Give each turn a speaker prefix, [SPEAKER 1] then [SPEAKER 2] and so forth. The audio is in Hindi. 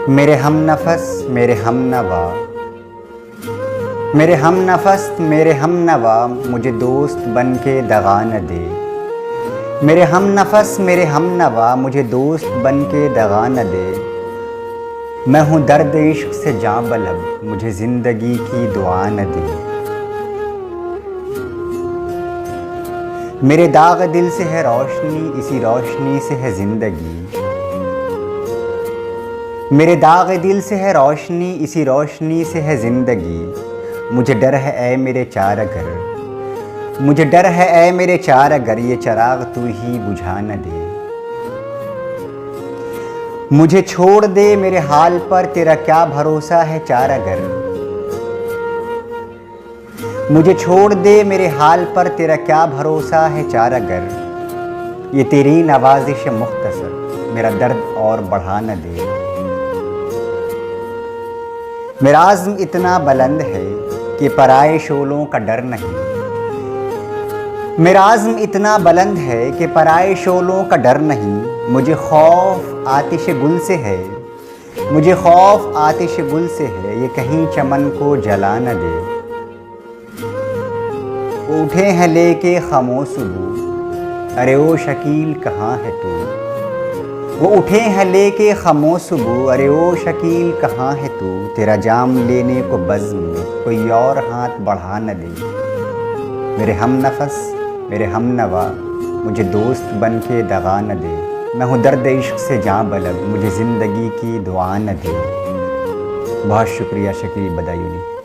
[SPEAKER 1] मेरे हम नफस मेरे हम नवा, मेरे हम नफस मेरे हम नवा, मुझे दोस्त बन के दगा न दे। मेरे हम नफस मेरे हम नवा, मुझे दोस्त बन के दगा न दे। मैं हूँ दर्द इश्क से जाँ बलब, मुझे ज़िंदगी की दुआ न दे। मेरे दाग दिल से है रोशनी, इसी रोशनी से है ज़िंदगी। मेरे दाग दिल से है रोशनी, इसी रोशनी से है ज़िंदगी। मुझे डर है ऐ मेरे चार घर, मुझे डर है ऐ मेरे चार घर, ये चराग तू ही बुझा न दे। मुझे छोड़ दे मेरे हाल पर, तेरा क्या भरोसा है चार घर। मुझे छोड़ दे मेरे हाल पर, तेरा क्या भरोसा है चार घर। ये तेरी नवाजिश मुख्तसर, मेरा दर्द और बढ़ा न दे। मेरा आज़्म इतना बुलंद है कि पराए शोलों का डर नहीं। मेरा आज़्म इतना बुलंद है कि पराए शोलों का डर नहीं। मुझे खौफ आतिश गुल से है, मुझे खौफ आतिश गुल से है, ये कहीं चमन को जला न दे। उठे हैं लेके खामोश सुबह, अरे ओ शकील कहाँ है तू। वो उठे हैं लेके खामोश सुबह, अरे ओ शकील कहाँ है तू। तेरा जाम लेने को बज़्म में कोई और हाथ बढ़ा न दे। मेरे हम नफस मेरे हम नवा, मुझे दोस्त बन के दगा न दे। मैं हूँ दर्द इश्क से जाँ बलब, मुझे ज़िंदगी की दुआ न दे। बहुत शुक्रिया शकील बदायूनी।